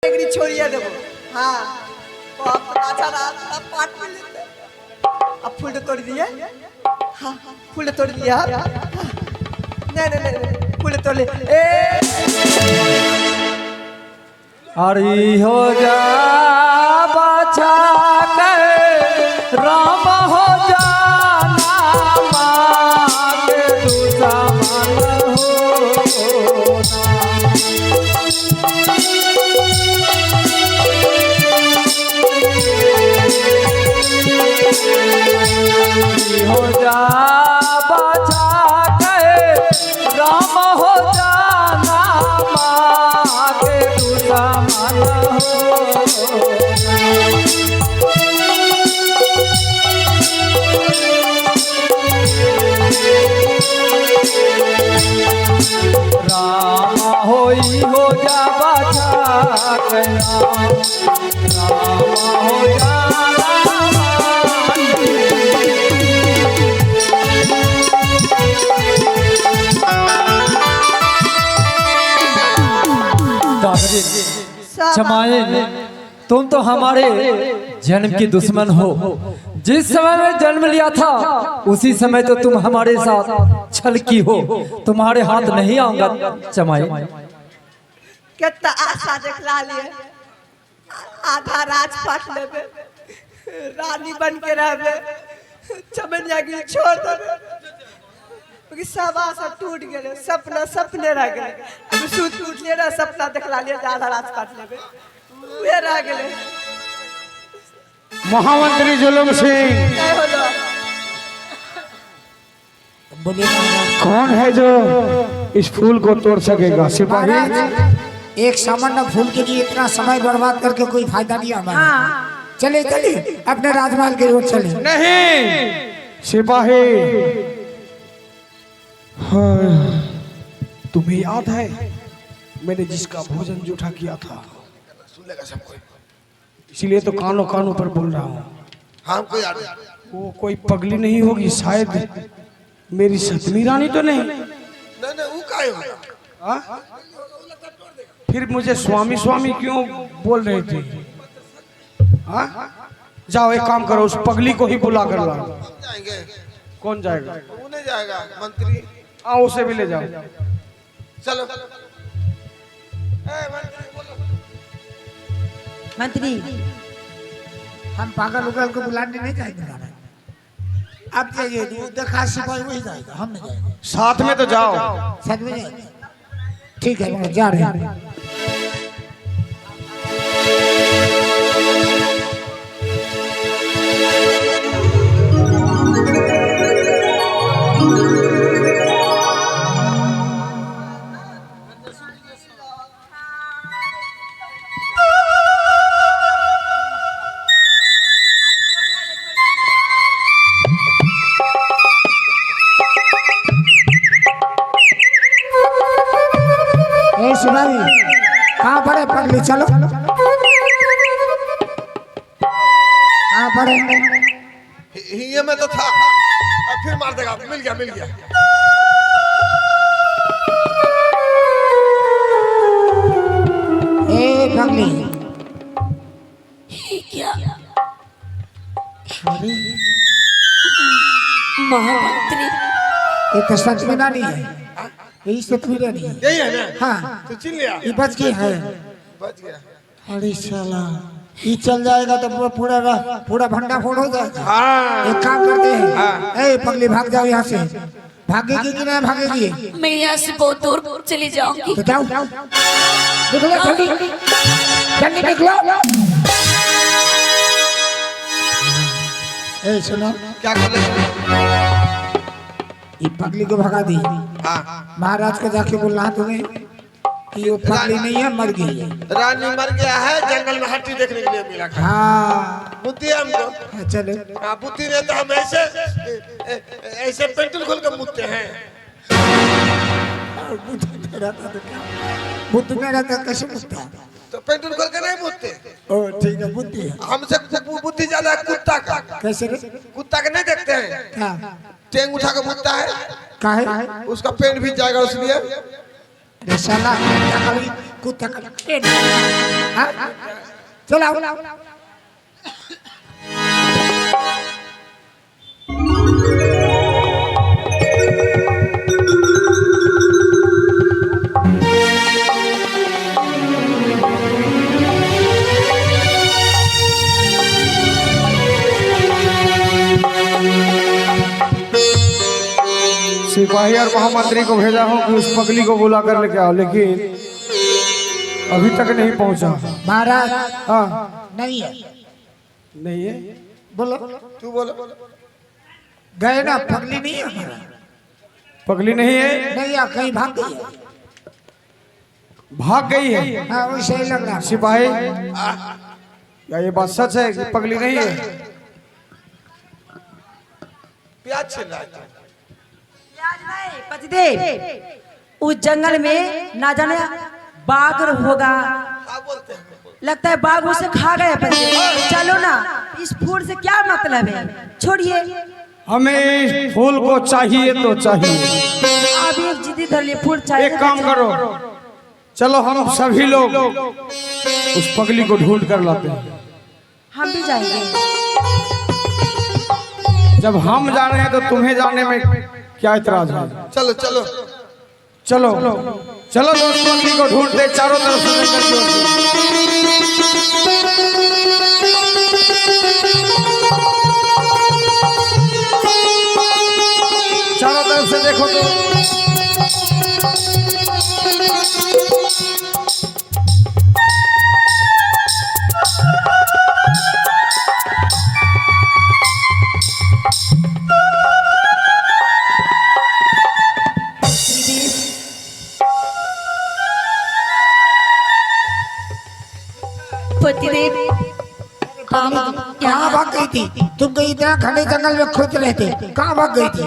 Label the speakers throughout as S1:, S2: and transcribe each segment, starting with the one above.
S1: टेंगरी छोड़िए देबो। हाँ बाप राजा राजा पाट में लेते अब फूल तोड़ दिए। हाँ फूल तोड़ दिया। नहीं नहीं नहीं फूल तोड़ ले।
S2: हरि हो जा बाछा के राम हो जाना मांगे दुश्मन हो जा बाछा के राम हो जाना मांगे दुश्मन राम होई हो जा बाछा के राम हो जाना जमाए तुम तो हमारे जन्म की दुश्मन हो। जिस समय में जन्म लिया था उसी समय तो तुम हमारे साथ छल की हो। तुम्हारे हाथ नहीं आऊंगा जमाए।
S1: कितना आशा दिखला लिए आधा राजपाट लेबे रानी बन के रहबे चमनिया की छोड़ देबे क्योंकि सब आशा टूट गए सपना सपने रह गए। अब सूत टूट लिए ना सपना दिखला लिए आधा राजपाट लेबे वे रह गए।
S3: महामंत्री जुलम सिंह
S1: क्या होलो
S3: कौन है जो इस फूल को तोड़ सकेगा? सिपाही
S4: एक सामान्य फूल के लिए इतना समय बर्बाद करके कोई फायदा नहीं हमारा। हाँ। चले चले अपने राजमहल की ओर चले।
S3: नहीं सिपाही, हाँ, तुम्हें याद है मैंने जिसका भोजन जूठा किया था? सुनेगा सब कोई, इसीलिए तो कानों कानों पर बोल रहा हूँ। हाँ कोई याद है? वो कोई पगली नहीं होगी शायद, मेरी सतमी रानी तो नहीं? नहीं वो काहे होगा? फिर मुझे स्वामी स्वामी क्यों बोल रहे थे? हाँ जाओ एक काम करो, उस पगली को ही बुला कर लाओ। जाएंगे? कौन जाएगा? वो नहीं जाएगा, मंत्री। हाँ उसे भी ले जाओ। चलो
S4: मंत्री हम पागल उगल को बुलाने नहीं जाएंगे। अब जाइए देखा सिपाही वही जाएगा, हम नहीं जाएंगे।
S3: साथ में तो जाओ।
S4: साथ में जाएंगे। ठीक है जा रहे हैं। कहाँ पड़े पगली? चलो कहाँ पड़े?
S5: ये में तो था, अब फिर मार देगा। मिल गया मिल गया।
S4: ए पगली
S6: क्या
S4: अरे
S6: महामंत्री
S4: ये तो सच में नहीं है, यही से तू नहीं है।
S5: यही है ना?
S4: हाँ
S5: तो चिन लिया,
S4: ये बच गया है।
S5: बच गया।
S4: अरे साला ये चल जाएगा तो पूरा भंडा फोड़ हो जाएगा।
S5: हाँ
S4: एक काम करते हैं, ए पगली भाग जाओ यहाँ से। भागेगी कि नहीं भागेगी?
S6: मैं यहाँ से बहुत दूर चली जाऊंगी।
S4: तो जाओ निकलो जल्दी जल्दी निकलो। ए सुनो,
S5: क्या कर ले?
S4: ये पगली को भगा दी।
S5: हाँ
S4: महाराज को जाके बोलना है तुम्हें कि वो पगली नहीं है, मर गई है।
S5: रानी मर गया है, जंगल में हड्डी देखने के लिए मिला।
S4: हाँ
S5: बुद्धि है हमको।
S4: चलो।
S5: हाँ बुद्धि नहीं तो हम ऐसे पेंटल खोल कर मुझते हैं।
S4: बुद्धि में रहता कैसे मुझता?
S5: तो पेंटल खोल कर नहीं मुझते।
S4: ओ ठीक है बुद्धि है।
S5: हमसे बुद्धि ज्यादा है कुत्ता का।
S4: कैसे रे?
S5: कुत्ता के नहीं देखते हैं,
S4: क्या
S5: टेंग उठा के मुझता है,
S4: काहे?
S5: उसका पेट भी जाएगा इसलिए।
S4: साला कुत्ता का हाँ? चलो आओ।
S3: सिपाही और महामंत्री को भेजा हूँ कि उस पगली को बुला कर लेके आओ, लेकिन अभी तक नहीं पहुंचा।
S4: महाराज
S3: हाँ
S4: नहीं है।
S3: नहीं है,
S4: बोलो
S5: तू बोलो।
S4: गए ना, पगली नहीं है हमारा।
S3: पगली नहीं है,
S4: नहीं है, कहीं भाग गई है।
S3: भाग गई है।
S4: हाँ वैसे ही लग रहा है।
S3: सिपाही क्या ये बात सच है कि पगली नहीं है?
S5: प्याज छिल रहा है।
S1: पतिदेव उस जंगल में ना जाने बाघ होगा,
S5: क्या बोलते हैं?
S1: लगता है बाघ उसे खा गए। पतिदेव चलो ना, इस फूल से क्या मतलब है, छोड़िए।
S3: हमें इस फूल को चाहिए तो चाहिए।
S1: आप एक जिद्दी धर लिए, फूल चाहिए।
S3: एक काम करो, चलो हम सभी लोग उस पगली को ढूंढ कर लाते हैं।
S1: हम भी जाएंगे।
S3: जब हम जा रहे हैं तो तुम्हें जाने में क्या इतराज है?
S5: चलो चलो
S3: चलो चलो दोस्त, पगली को ढूंढते चारों तरफ से लेकर के चारों तरफ से देखो तो
S6: पतिदेव
S4: कहाँ भाग गई थी? तुम कहीं इतना घने जंगल में खोज रहे थे, कहाँ भाग गई थी?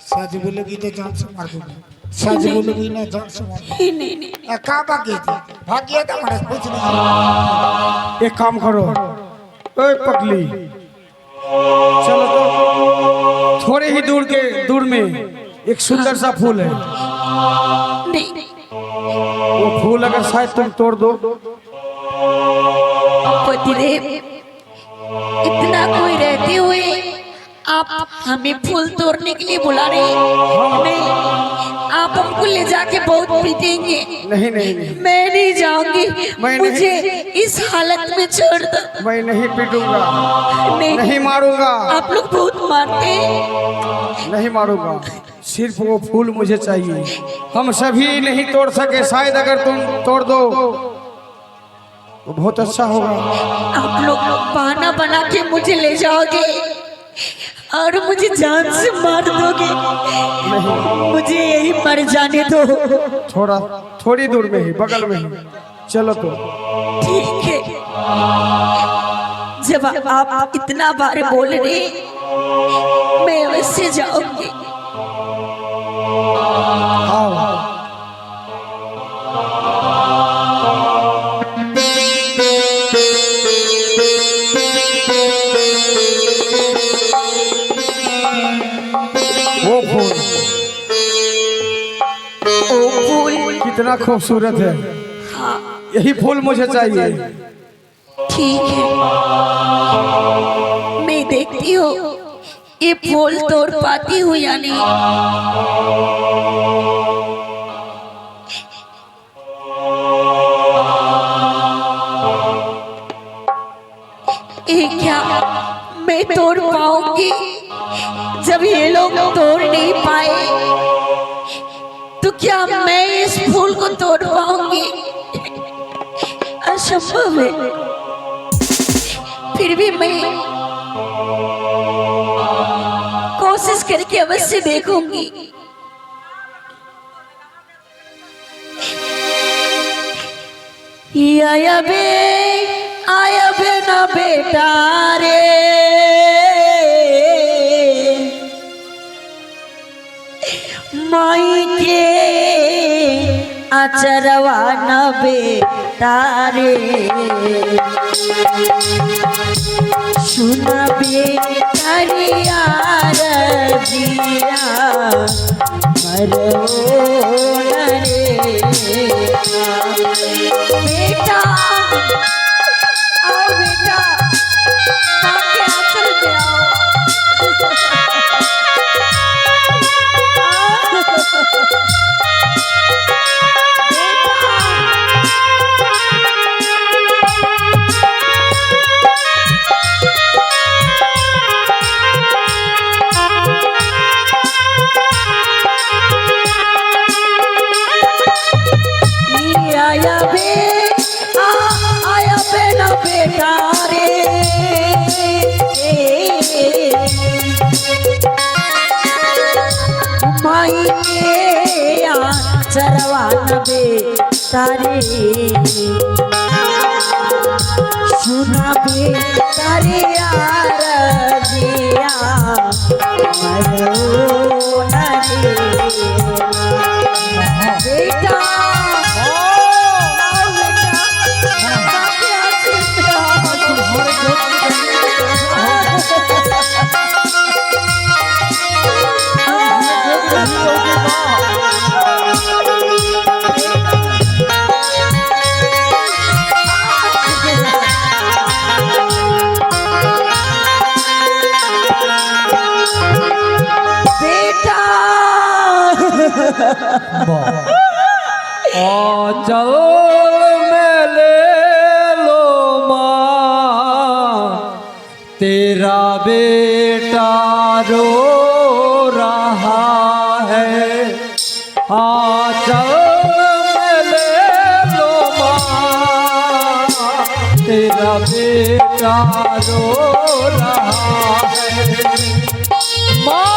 S4: सच बोलोगी तो जान से मार दूंगी। सच बोलोगी ना, जान से मार दूंगी।
S6: नहीं
S4: कहाँ भाग गई थी? भाग गया था हमारे कुछ नहीं।
S3: एक काम करो, ओए पगली, चलो तो थोड़े ही दूर में एक सुंदर सा फूल है।
S6: नहीं
S3: वो फूल अगर शायद तुम तोड़ दो।
S6: पतिदेव, इतना कोई रहते हुए आप हमें फूल तोड़ने के लिए बुला रहे हैं? नहीं, आप हमको ले जाके बहुत पीटेंगे।
S3: नहीं नहीं नहीं,
S6: मैं नहीं जाऊंगी,
S3: मैं नहीं।
S6: मुझे इस हालत में छोड़ दो।
S3: मैं नहीं पीटूंगा,
S6: नहीं,
S3: नहीं मारूंगा,
S6: आप लोग बहुत मारते हैं।
S3: नहीं मारूंगा। सिर्फ वो फूल मुझे चाहिए। हम सभी नहीं तोड़ सके, शायद अगर तुम तोड़ दो तो बहुत अच्छा होगा।
S6: आप लोग बहाना बना के मुझे ले जाओगे और मुझे जान से मार दोगे। मुझे यही मर जाने दो।
S3: थोड़ी दूर में ही, बगल में ही। चलो तो
S6: ठीक है, जब आप इतना बार बोल रहे, मैं वैसे जाऊंगी।
S3: आओ। वो फूल कितना खूबसूरत है। यही फूल मुझे चाहिए।
S6: ठीक है, मैं देखती हूँ ये फूल तोड़ पाती हूँ या नहीं। ये क्या मैं तोड़ पाऊंगी? जब ये लोग तोड़ नहीं पाए तो क्या मैं इस फूल को तोड़ पाऊंगी? असंभव है। फिर भी मैं कोशिश करके अवश्य देखूंगी। आया बे ना बेटा रे, माई के आचरवा न बेटा तारे सुनबे तारिया रजिया मरो रे बेटा आओ बेटा माँ के आंचल में आओ आया बेना बेटा रे माई के चरवान बेटा रे सुना बेटा रे रजिया मरो रे बेटा
S2: चल में ले लो माँ तेरा बेटा रो रहा है चल में ले लो माँ तेरा बेटा रो रहा है माँ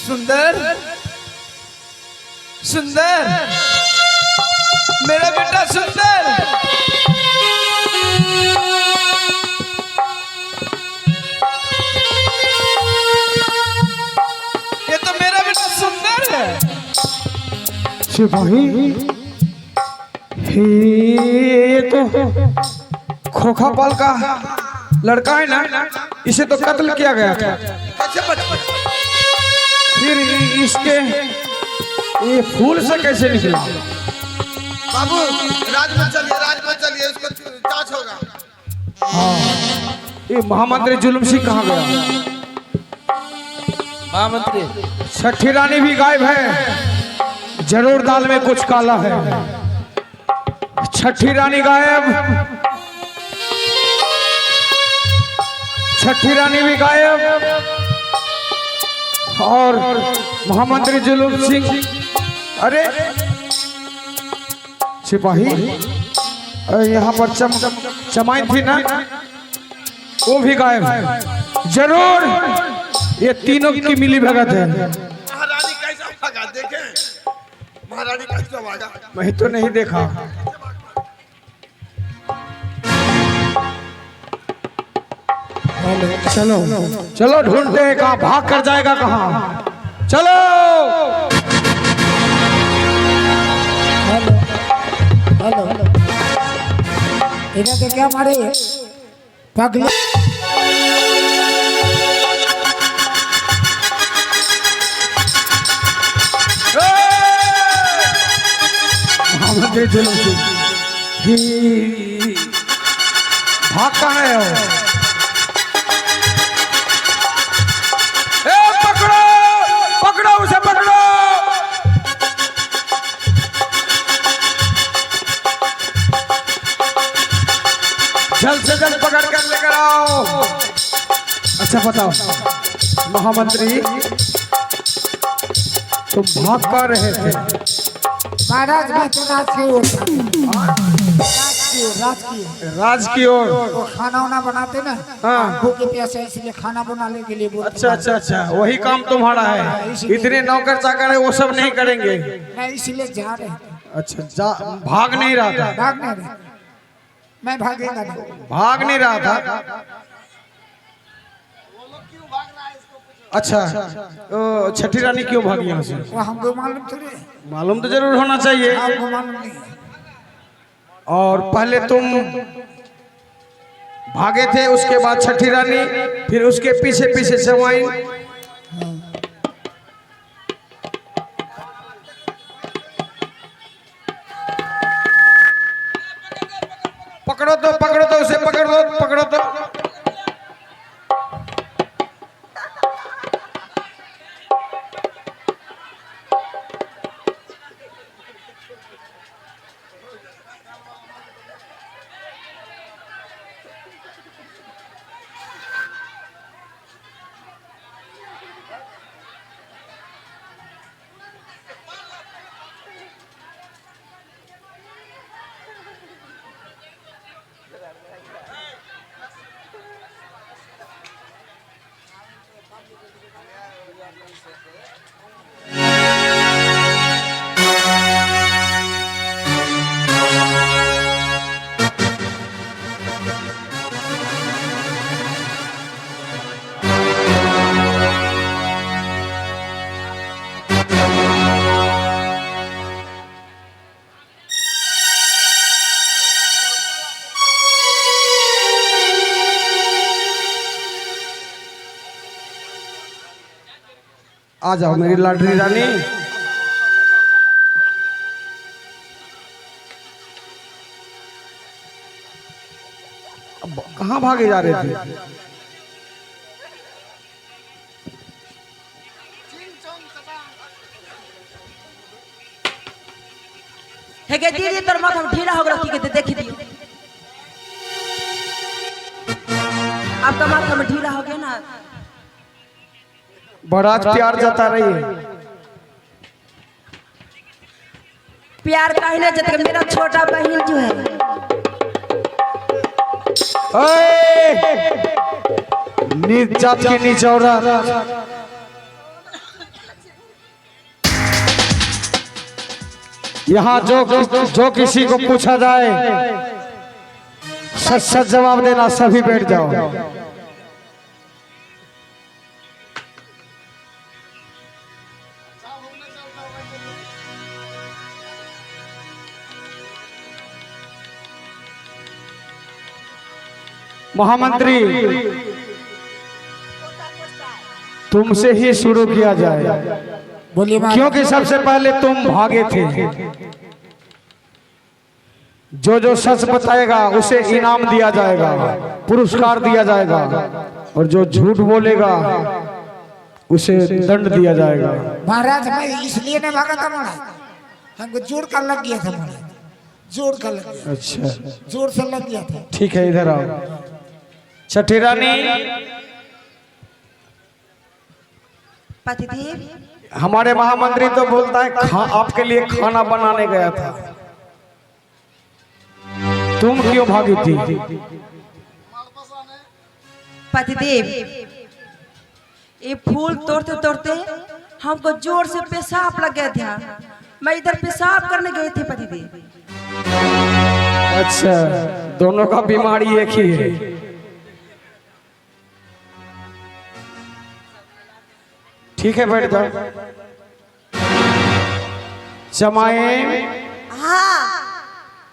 S3: सुंदर सुंदर मेरा बेटा सुंदर ये तो मेरा बेटा सुंदर है सिपाही ये तो खोखा पाल का लड़का है ना इसे तो कत्ल किया गया था फिर इसके ये फूल से कैसे निकला
S5: बाबू राज में चलिए उसको जांच होगा।
S3: ये महामंत्री जुलूम सिंह कहाँ गया
S2: महामंत्री
S3: छठी रानी भी गायब है जरूर दाल में कुछ काला है छठी रानी गायब छठी रानी भी गायब और महामंत्री जुलूम सिंह अरे सिपाही यहाँ पर चमाइन थी ना वो भी गायब है जरूर ये तीनों की मिली भगत है
S5: महारानी कैसा भागा देखे महारानी कैसा भागा
S3: मैं तो नहीं देखा चलो चलो ढूंढते हैं कहाँ भाग कर जाएगा कहाँ चलो
S4: हेलो इधर के क्या मारे पगला
S3: महामंत्री जुलूम सिंह भाग कहाँ है वो पकड़ो उसे पकड़ो जल्द से जल्द पकड़ कर लेकर आओ अच्छा बताओ महामंत्री तुम भाग कर रहे थे
S4: महाराज मैं तो नाच के
S3: राज की ओर।
S4: वो खाना वाना बनाते ना,
S3: हाँ।
S4: भूखे प्यासे, इसलिए खाना बनाने के लिए बोलते
S3: अच्छा अच्छा अच्छा, वही काम तुम्हारा है। इतने नौकर चाकर है वो सब नहीं करेंगे।
S4: मैं इसलिए जा रहे थे।
S3: अच्छा, जा भाग नहीं रहा था।
S4: भाग नहीं रहे, मैं भागेगा नहीं।
S3: भाग नहीं रहा था। अच्छा, तो छठी रानी क्यों भागी यहाँ से?
S4: वो हमको मालूम थोड़ी है।
S3: मालूम तो जरूर होना चाहिए।
S4: आपको मालूम नहीं है।
S3: और पहले तुम भागे थे, उसके बाद छठी रानी, फिर उसके पीछे पीछे जमाई। पकड़ो तो उसे, पकड़ो तो। आ जाओ मेरी लाडली रानी। अब कहाँ भागे जा रहे थे?
S1: हे गे दीदी तोर माथा में ढीला हो गया की के देखी दियो। आपका माथा में ढीला हो गया ना।
S3: बड़ा प्यार जता रही है।
S1: प्यार कहने जब मेरा छोटा बहन जो है।
S3: नीच जात की नीच औरत, यहाँ जो किसी को पूछा जाए सच सच जवाब देना। सभी बैठ जाओ। महामंत्री, तुमसे ही शुरू किया जाए,
S4: बोलिए
S3: क्योंकि सबसे पहले तुम भागे थे। जो सच बताएगा उसे इनाम दिया जाएगा, पुरस्कार दिया जाएगा, और जो झूठ बोलेगा उसे दंड दिया जाएगा।
S4: महाराज मैं इसलिए नहीं भागा था महाराज, हमको जोर का लग गया था महाराज, जोर का लग गया।
S3: अच्छा,
S4: जोर से लग गया था।
S3: ठीक है, इधर आओ। छठी रानी,
S1: पतिदेव,
S3: हमारे महामंत्री तो बोलता है आपके लिए खाना बनाने गया था, तुम क्यों भागी थी?
S1: पतिदेव, ये फूल तोड़ते तोड़ते हमको जोर से पेशाब लग गया था। मैं इधर पेशाब करने गए थे पतिदेव।
S3: अच्छा, दोनों का बीमारी एक ही है। ठीक है, बैठ जाओ। जमाए,
S1: हाँ,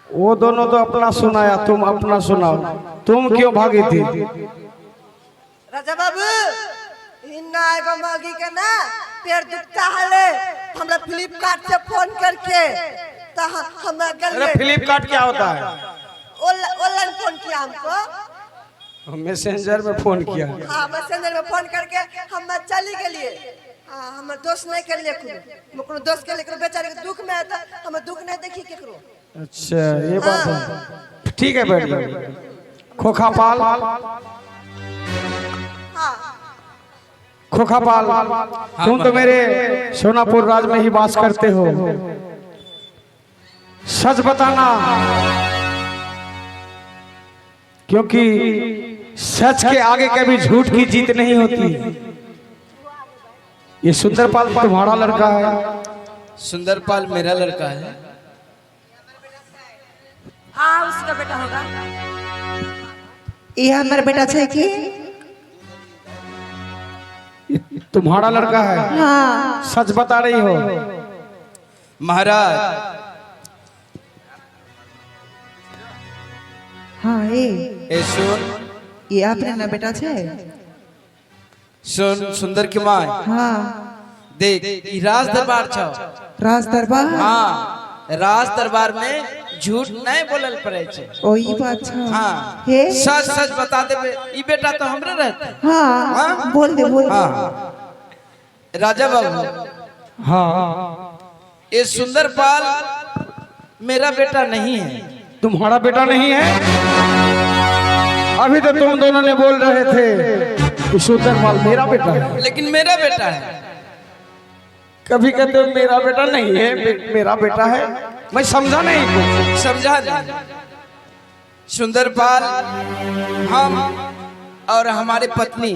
S3: वो दोनों तो अपना सुनाया, तुम अपना सुनाओ। तुम क्यों भागी थी?
S1: राजा बाबू, इन्ना एगो मौगी के ना पेड़ दुखता है, हमरा फ्लिपकार्ट से फोन करके तो हमरा
S3: अरे फ्लिपकार्ट क्या होता है?
S1: ऑनलाइन फोन किया हमको,
S3: मैसेंजर में फोन किया।
S1: हाँ, मैसेंजर में फोन करके हम चली गए। हमर दोस्त नहीं कर लिए, कोनो दोस्त के लिए बेचारे के दुख में आता, हम दुख नहीं देखी केकरो।
S3: अच्छा, ये बात है। ठीक है, बैठ जाओ। खोखापाल, खोखापाल, तुम तो मेरे सोनापुर राज में ही वास करते हो। सच बताना, क्योंकि सच के आगे कभी झूठ की जीत नहीं होती। ये सुंदरपाल तुम्हारा लड़का है?
S7: सुंदरपाल मेरा लड़का है।
S1: हाँ उसका बेटा होगा। ये हमारा बेटा है कि
S3: ये तुम्हारा लड़का है?
S1: हाँ
S3: सच बता रही हो?
S7: महाराज
S1: हाँ
S7: ए सुन
S1: ये आपने ना बेटा है।
S7: सुन सुंदर की माँ
S1: हाँ
S7: देख ई राज दरबार छो।
S1: राज दरबार।
S7: हाँ राज दरबार में झूठ नहीं बोलल पड़े छे।
S1: ओ ये बात है।
S7: हाँ
S1: हे
S7: सच सच बता देबे। ई बेटा तो हमरे रहते।
S1: हाँ
S7: हाँ?
S1: बोल दे बोल दे।
S7: हाँ राजा बाबू
S3: हाँ।
S7: ये सुंदरपाल मेरा बेटा नहीं है।
S3: तुम्हारा बेटा नहीं है? अभी तो तुम दोनों ने बोल रहे थे कि सुंदरपाल मेरा बेटा है।
S7: लेकिन मेरा बेटा है।
S3: कभी कहते हो मेरा बेटा नहीं है, मेरा बेटा है। मैं समझा नहीं कुछ।
S7: समझा नहीं। सुंदरपाल हम और हमारे पत्नी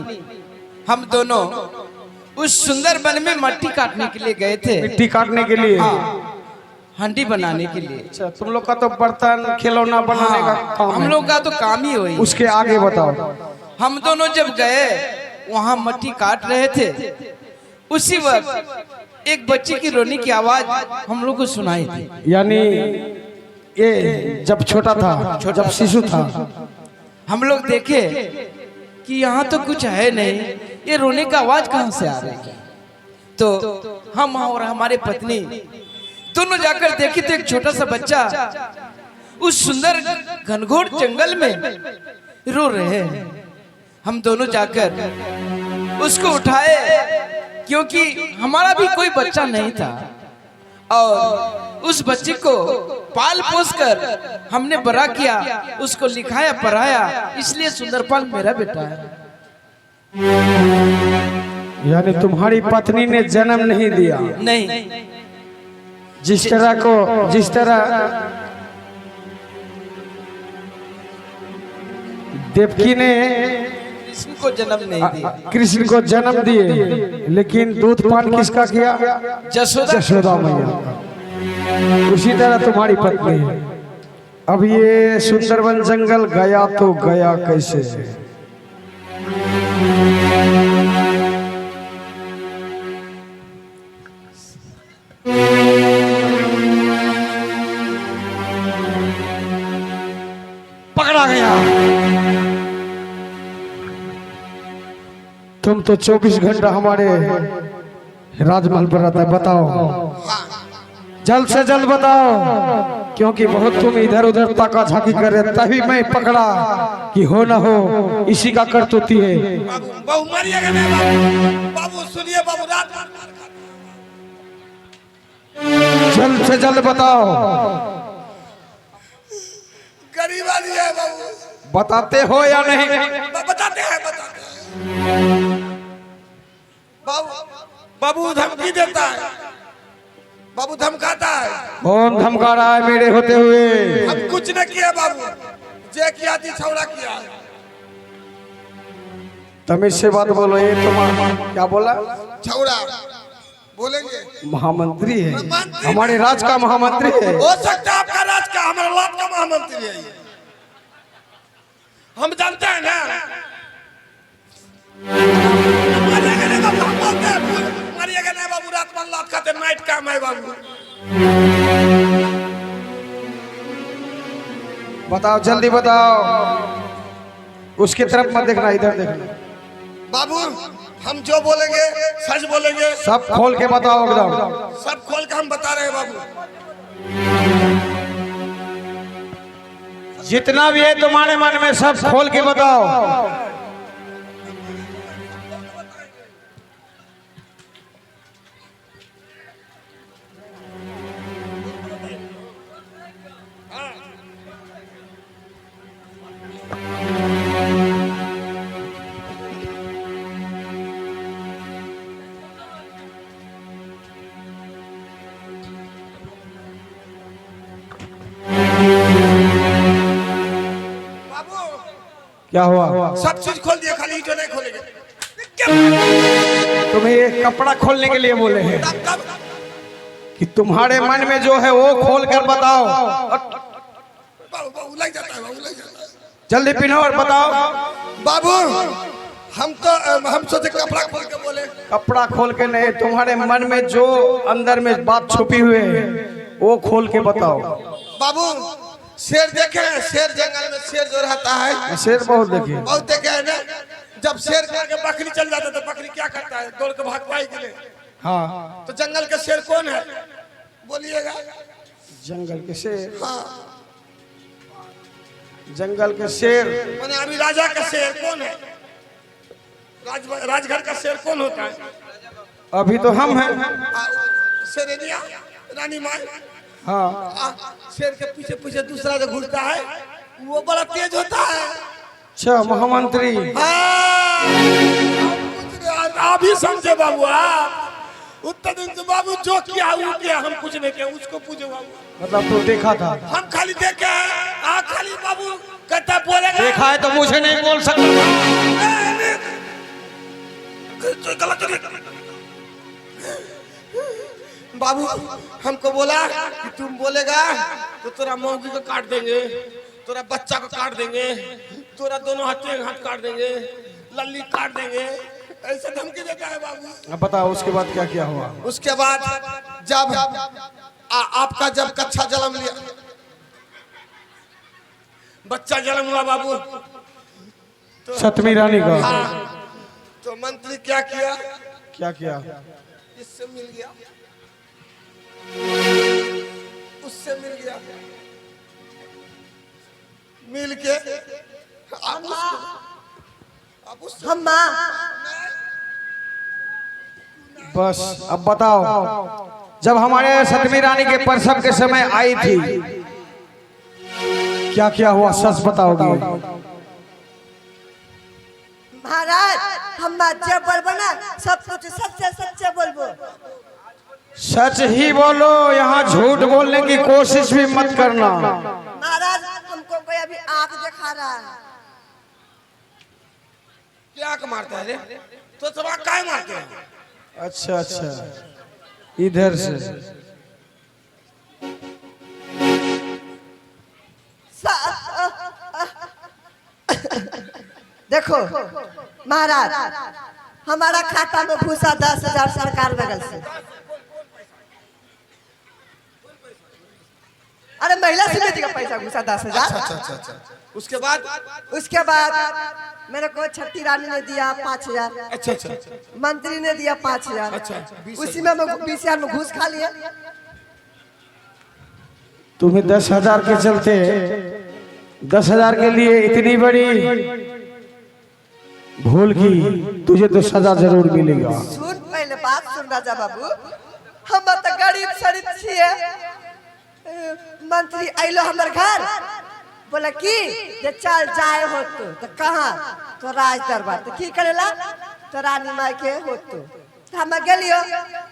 S7: हम दोनों उस सुंदर वन में मट्टी काटने के लिए गए थे।
S3: मिट्टी काटने के लिए?
S7: हाँ हंडी बनाने के लिए।
S3: अच्छा तुम लोग का तो बर्तन खिलौना बनाने का काम
S7: हम
S3: है।
S7: लोग का तो काम ही वही।
S3: उसके आगे बताओ।
S7: हम दोनों जब गए वहाँ मट्टी काट रहे थे, उसी वक्त एक बच्चे की रोने की आवाज हम लोग को सुनाई थी।
S3: यानी ये जब छोटा था, जब शिशु था,
S7: हम लोग देखे कि यहाँ तो कुछ है नहीं, ये रोने का आवाज कहाँ से आ रही है। तो हम और हमारे पत्नी दोनों जाकर देखे तो एक छोटा सा बच्चा उस सुंदर घनघोर जंगल में रो रहे हैं। हम दोनों जाकर उसको उठाए, क्योंकि हमारा भी कोई बच्चा नहीं था और उस बच्चे को पाल पोस कर हमने बड़ा किया, उसको लिखाया पढ़ाया, इसलिए सुंदरपाल मेरा बेटा है।
S3: यानी तुम्हारी पत्नी ने जन्म नहीं दिया?
S7: नहीं।
S3: जिस तरह देवकी ने
S7: कृष्ण को जन्म नहीं दिया।
S3: कृष्ण को जन्म दिए, लेकिन दूध पान किसका किया? जशोदा मैया का। उसी तरह तुम्हारी पत्नी है। अब ये सुंदरवन जंगल गया तो गया कैसे? पकड़ा गया। तुम तो 24 घंटा हमारे राजमहल पर रहता है। बताओ, जल्द से जल्द बताओ, क्योंकि बहुत तुम इधर उधर ताका झाकी कर रहे, तभी मैं पकड़ा कि हो ना हो इसी का करतूती है।
S5: बाबू मारिएगा नहीं बाबू। बाबू सुनिए बाबू, रात
S3: जल्द से जल्द बताओ।
S5: गरीब आदमी है बाबू।
S3: बताते हो या नहीं?
S5: बताते हैं बाबू। बाबू धमकी देता है, बाबू धमकाता है।
S3: कौन धमका रहा है मेरे होते हुए?
S5: हम कुछ न किया बाबू, जे किया थी छौड़ा किया।
S3: तमीज से बात बोलो। ये तुम्हारा क्या बोला?
S5: छौड़ा बोलेंगे।
S3: महामंत्री है, हमारे राज का महामंत्री है।
S5: हो सकता है आपका राज का, हमारा लाभ का महामंत्री है ये। हम जानते हैं ना। मारिएगा नहीं बाबू, हम बोलते हैं मारिएगा नहीं बाबू। रात में लात खाते, नाइट काम है बाबू।
S3: बताओ, जल्दी बताओ। उसकी तरफ मत देखना, इधर देखना।
S5: बाबू हम जो बोलेंगे सच बोलेंगे।
S3: सब खोल के बताओ एकदम।
S5: सब खोल के हम बता रहे हैं बाबू।
S3: जितना भी है तुम्हारे मन में सब खोल के बताओ। क्या हुआ?
S5: सब चीज खोल दिया, खाली ईंटों नहीं खोलेंगे।
S3: तुम्हें ये कपड़ा खोलने के लिए बोले हैं
S5: तब
S3: कि तुम्हारे मन में जो है वो खोल कर बताओ।
S5: बाबू लग जाता है, बाबू लग जाता है।
S3: जल्दी पिनो और बताओ।
S5: बाबू हम सोचे कपड़ा खोल के बोले।
S3: कपड़ा खोल के नहीं, तुम्हारे मन में जो अंदर में बात छुपी हुई है वो खोल के बताओ।
S5: बाबू शेर देखे हैं? शेर जंगल में शेर जो रहता है,
S3: शेर बहुत देखिए।
S5: बहुत देखे है ना। जब शेर के आगे बकरी चल जाता है तो बकरी क्या करता है? दौड़ के भागता है के लिए।
S3: हाँ,
S5: तो जंगल का शेर कौन है? बोलिएगा।
S3: जंगल के शेर।
S5: हाँ,
S3: जंगल के शेर
S5: मैंने अभी राजा का शेर कौन है? राजघर का शेर कौन होता है?
S3: अभी तो हम हैं।
S5: शेरेनिया रानी माँ।
S3: हाँ,
S5: शेर के पीछे पीछे दूसरा जो घूरता है वो बड़ा तेज होता है।
S3: अच्छा, महामंत्री।
S5: आप ही समझे बाबू। आप उतना दिन से बाबू जो किया वो किया, हम कुछ नहीं किया। उसको पूछो बाबू।
S3: मतलब तो देखा था?
S5: हम खाली देखे हैं। खाली बाबू कहता बोलेगा
S3: देखा है तो मुझे नहीं बोल सकता।
S5: बाबू हमको बोला कि तुम बोलेगा तो तेरा मौगी को काट देंगे, तेरा बच्चा को काट देंगे, तेरा दोनों हाथ काट देंगे, लल्ली काट देंगे। ऐसे धमकी देता है बाबू।
S3: अब बताओ उसके बाद क्या क्या हुआ?
S5: उसके बाद जब आपका जब कच्चा जन्म लिया, बच्चा जन्म हुआ बाबू, तो
S3: सतमी रानी का।
S5: तो मंत्री क्या किया?
S3: क्या किया?
S5: इससे मिल गया, उससे मिल गया, मिल के
S1: हम
S3: बस अब बताओ, जब हमारे सतमी रानी के प्रसव के समय आई थी क्या क्या हुआ? सच बताओगे?
S1: महाराज हम जब बोलबो ना सब कुछ सच्चे सच्चे बोलबो।
S3: सच ही बोलो, यहाँ झूठ बोलने की कोशिश भी मत करना।
S1: महाराज हमको कोई अभी आंख दिखा रहा है।
S5: क्या मारता है रे? तो तुम्हारा काय मारते हैं?
S3: अच्छा अच्छा, इधर से
S1: देखो महाराज, हमारा खाता में भूसा 10,000 सरकार बगल से। अरे महिला समिति का पैसा घुसा 10,000।
S5: अच्छा। उसके बाद
S1: मेरे को छठी रानी ने दिया 5,000।
S5: अच्छा।
S1: मंत्री ने दिया 5,000।
S5: अच्छा,
S1: उसी में 20,000 में घूस खा लिया।
S3: तुम्हें 10,000 के चलते 10,000 के लिए इतनी बड़ी भूल की, तुझे तो सजा जरूर मिलेगा।
S1: सुन पहले बात सुन राजा बाबू, हम तो गरीब शरीफ छिए। मंत्री आइलो हमर घर, बोला कि जे चल जाए हो तो कहाँ? तो राज दरबार। तो की करेला? तो रानी माई के हो तो हम गेलियो।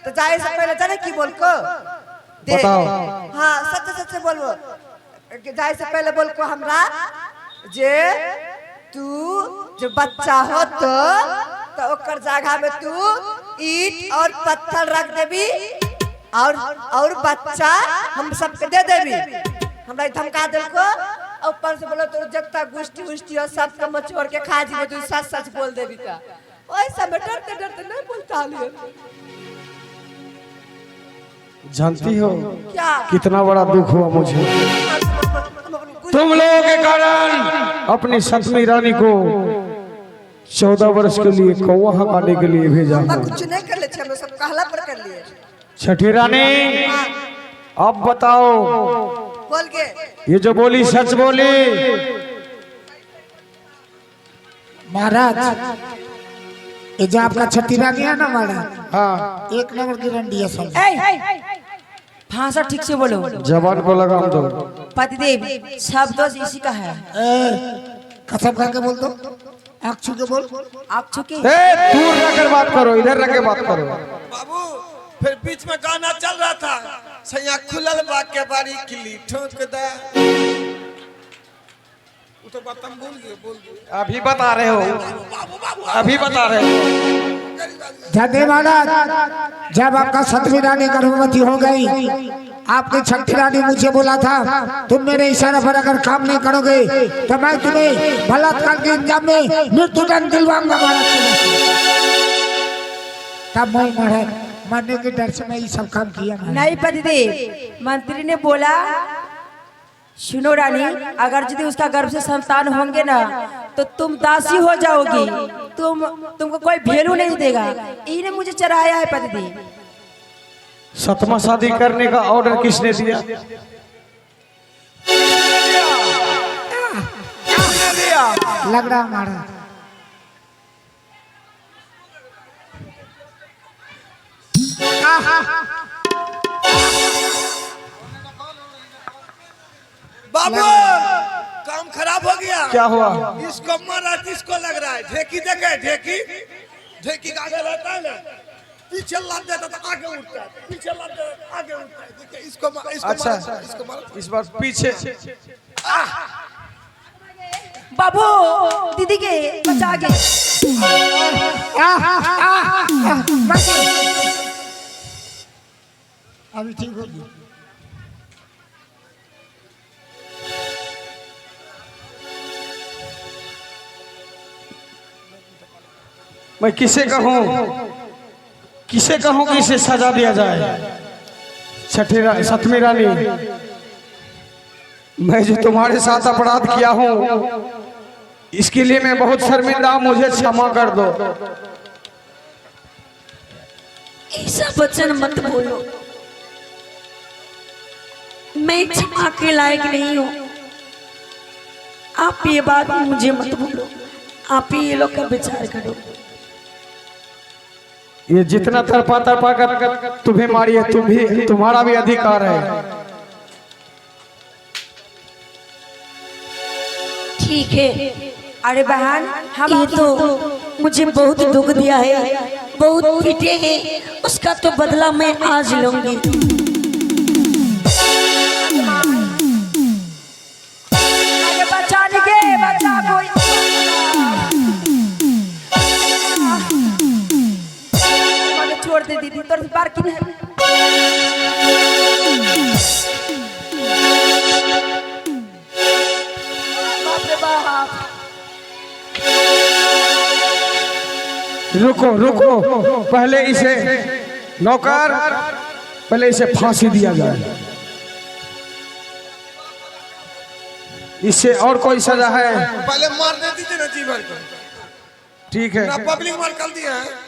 S1: तो जाए से पहले जाने की बोल को दे।
S3: बताओ।
S1: हाँ सच सच बोलबो। जाए से पहले बोल को हमरा जे तू जो बच्चा हो तो ओकर जगह में तू ईंट और पत्थर रख देबी और बच्चा हम सबके दे देबी। हमरा धमका दिल को ऊपर से बोलो तो जगता गुष्टी उष्टी और सब का मचोड़ के खा जी। तू सच सच बोल देबी का वैसा में डरते डरते नहीं बोलता लियो।
S3: जानती हो
S1: क्या
S3: कितना बड़ा दुख हुआ मुझे तुम लोगों के कारण। अपनी सतमी रानी को 14 वर्ष के लिए कौवा हकाने के लिए भेजा
S1: हम
S3: हूँ।
S1: कुछ नहीं कर ले, हम सब कहला पर कर लिए।
S3: छठी रानी अब बताओ,
S1: बोल के
S3: ये जो बोली सच बोली?
S4: महाराज ये जो आपका छठी रानी है ना महाराज,
S3: हाँ,
S4: 1 नंबर की रंडी है सब।
S6: भाषा ठीक से बोलो।
S3: जवान को लगाम दो।
S6: पतिदेव शब्द इसी का है।
S4: कसम खा के बोल दो, आँख छू के बोल।
S6: आप छुके
S3: दूर रखकर बात करो, इधर रख के बात करो।
S5: बाबू फिर बीच में गाना चल रहा था, सैया खुलल बा के बारी किली ठोक दे। तो बात हम भूल गए बोल दो।
S3: अभी बता रहे हो, अभी बता रहे हो।
S4: जाते महाराज, जब आपका सतवी रानी गर्भवती हो गई, आपकी छठी रानी मुझे बोला था तुम मेरे इशारे पर अगर काम नहीं करोगे तो मैं तुम्हें बलात्कार के इंजाम में मृत्युदंड दिलवाऊंगा महाराज। तब मैं महाराज मरने के डर से मैं ये सब काम किया महाराज।
S1: नहीं पतिदेव, मंत्री ने बोला सुनो रानी, अगर यदि उसका गर्भ से संतान होंगे ना तो तुम दासी हो जाओगी, तुमको कोई वैल्यू नहीं देगा। इन्हें मुझे चढ़ाया है पतिदेव।
S3: सतमा शादी करने का ऑर्डर किसने दिया?
S4: लग रहा महाराज।
S5: बाबू काम खराब हो गया।
S3: क्या हुआ?
S5: इसको मारा, किसको लग रहा है? ढेकी देखे, ढेकी ढेकी का आगे रहता है ना, पीछे लग देता तो आगे उठता है, पीछे लग देता आगे उठता है। देखिए इसको
S3: अच्छा,
S5: इसको मारो।
S3: इस बार पीछे।
S1: बाबू दीदी के बचा के।
S4: अभी ठीक होगी।
S3: मैं किसे कहूँ कि इसे सजा दिया जाए? सतमी रानी, मैं जो तुम्हारे साथ अपराध किया हूँ इसके लिए मैं बहुत शर्मिंदा हूँ, मुझे क्षमा कर दो।
S6: ऐसा वचन मत बोलो, मैं क्षमा के लायक नहीं हूँ। आप ये बात मुझे मत बोलो, आप ही ये लोग का विचार करो।
S3: ये जितना तरपा कर तुम्हें मारी है, तुम्हारा भी अधिकार है।
S6: ठीक है।
S1: अरे बहन, हम
S6: ये तो मुझे बहुत दुख दिया है, बहुत पीटे हैं, उसका तो बदला मैं आज लूंगी।
S1: बचाने के बचा कोई छोड़ दे दीदी, तोर बार की नहीं। बाप रे बाप।
S3: रुको, पहले इसे नौकर, पहले इसे फांसी दिया जाए। इससे और कोई सजा है?
S5: पहले मार दे दीजिए ना जीवन को।
S3: ठीक है।
S5: ना पब्लिक मार कर दिया है।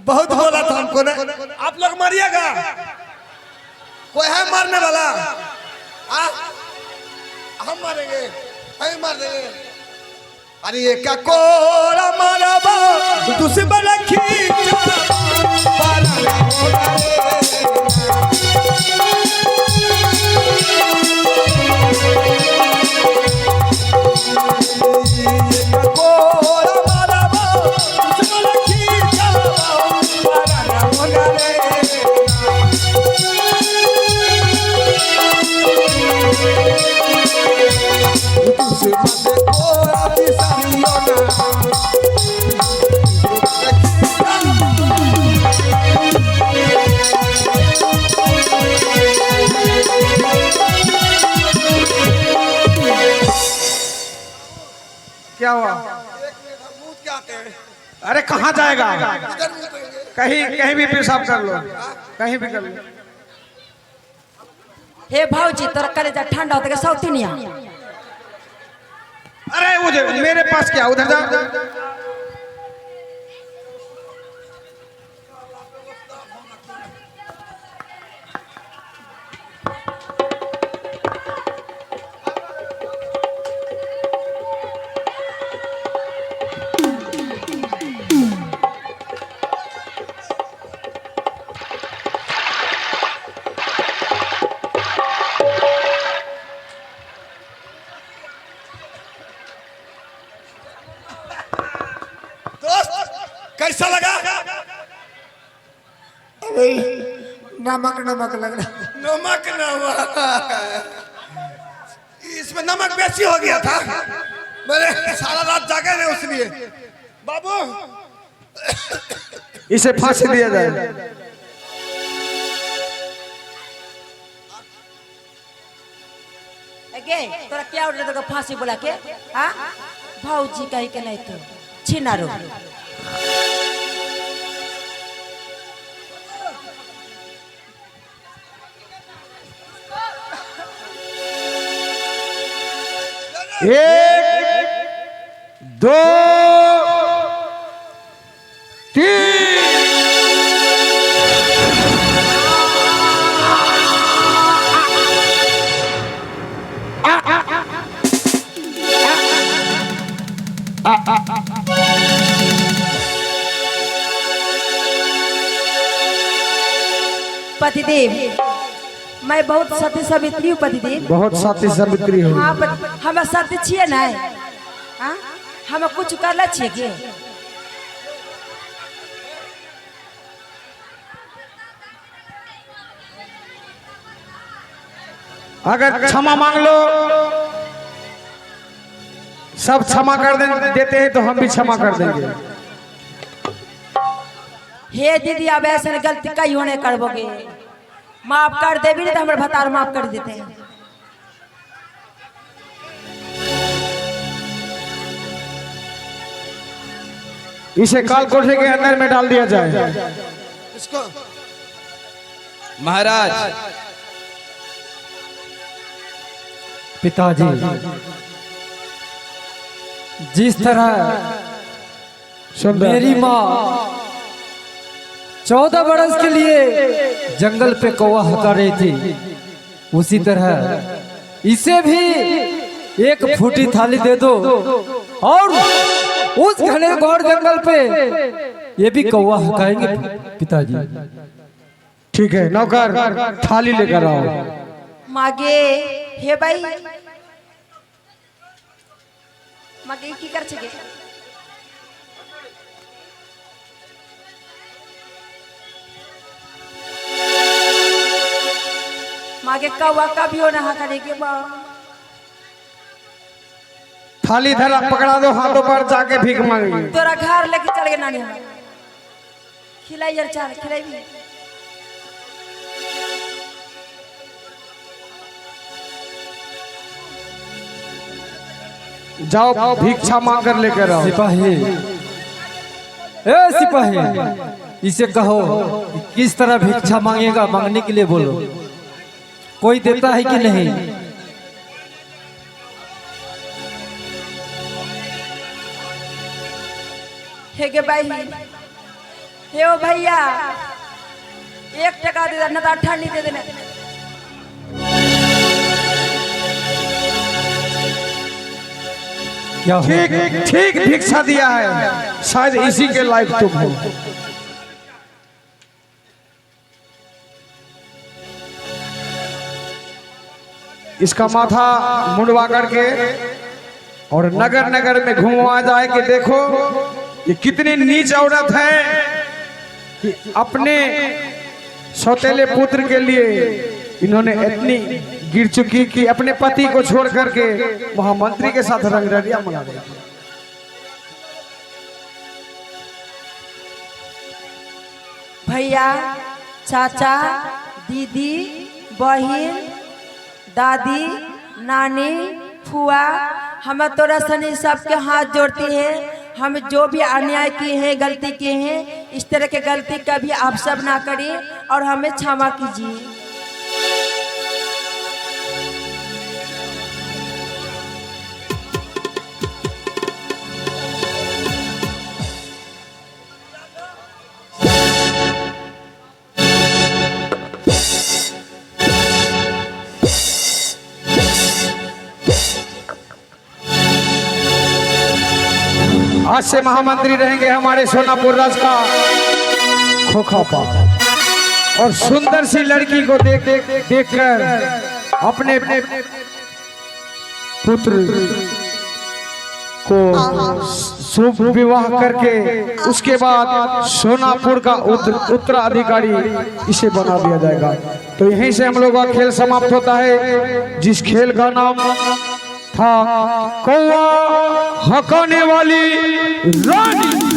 S5: बहुत बोला था हमको ना, आप लोग मारिएगा। कोई है मारने वाला? हम मारेंगे, हम मार देंगे। अरे ये क्या कोरा मारा बा दुश्मन खींचा पाला कोरा मारा बा दुश्मन खींचा पाला होगा रे।
S3: क्या हुआ? अरे कहाँ जाएगा? कहीं भी पेशाब कर लो, कहीं भी कर लो।
S1: हे भाऊजी, तोरा कलेजा ठंडा होता है सौती नहीं आ।
S3: अरे मुझे मेरे पास क्या, उधर जा।
S5: कैसा लगा?
S4: अबे नमक नमक लग रहा।
S5: नमक नमक, इसमें नमक बेसी हो गया था। मैंने सारा रात जागे नहीं उसलिए। बाबू
S3: इसे फांसी दिया जाए।
S1: तोरा क्या उठ रहा फांसी बोला के? हाँ भाऊजी कही के नहीं तो छिनारो।
S3: एक, दो, तीन।
S1: पतिदेव, मैं बहुत सती सावित्री हूँ पतिदेव।
S3: बहुत साथी सावित्री हो।
S1: हाँ हम सत्य छिए ना। हाँ हम कुछ करला छिए के?
S3: अगर क्षमा मांग लो, सब क्षमा कर देते हैं तो हम भी क्षमा कर देंगे।
S1: हे दीदी अब ऐसे गलती कहीं होने करबोगे, माफ कर देवी नहीं तो हमारे भतार माफ कर देते हैं।
S3: इसे काल कोठरी के अंदर में डाल दिया जाए।
S5: इसको
S7: महाराज
S2: पिताजी, जिस तरह मेरी माँ 14 बरस के लिए जंगल पे कौवा हका रही थी, उसी तरह इसे भी एक फूटी थाली दे दो और उस घने घोर जंगल पे ये भी कौवा हकाएंगे पिताजी।
S3: ठीक है नौकर, थाली लेकर आओ।
S1: मागे हे भाई मागे की कर छे? मागे कौवा का भी होना हकाने के बाद
S3: थाली धरा पकड़ा दो, हाथों पर जाके भीख मांगेंगे।
S1: तोरा घर लेके चल गए नानी हम खिलाई यार चार खिलाई भी।
S3: जाओ भिक्षा मांग कर लेकर आओ।
S2: सिपाही, ए सिपाही, इसे कहो किस तरह भिक्षा मांगेगा, मांगने के लिए बोलो। कोई देता है कि नहीं?
S1: हे गे भाई, हे ओ भैया 1 टका दे देना तो 18 नहीं दे देना।
S2: क्या हो?
S3: ठीक ठीक भिक्षा दिया है, शायद इसी के लायक तुम हो। इसका माथा मुंडवा करके और नगर नगर में घुमवा जाए कि देखो ये कितनी नीच औरत है कि अपने सौतेले पुत्र के लिए इन्होंने इतनी गिर चुकी कि अपने पति को छोड़ करके महामंत्री के साथ रंगरलिया मना दिया।
S1: भैया, चाचा, दीदी, बहन, दादी, नानी, फुआ, हम तोरा सनी सबके हाथ जोड़ती है। हम जो भी अन्याय किए हैं, गलती किए हैं, इस तरह के गलती कभी आप सब ना करिए और हमें क्षमा कीजिए।
S3: आज से महामंत्री रहेंगे हमारे सोनापुर राज का खोखा पापा, और सुंदर सी लड़की को देख कर अपने पुत्र को शुभ विवाह करके उसके बाद सोनापुर का उत्तराधिकारी इसे बना दिया जाएगा। तो यहीं से हम लोग का खेल समाप्त होता है, जिस खेल का नाम था कौवा हकाने वाली रानी।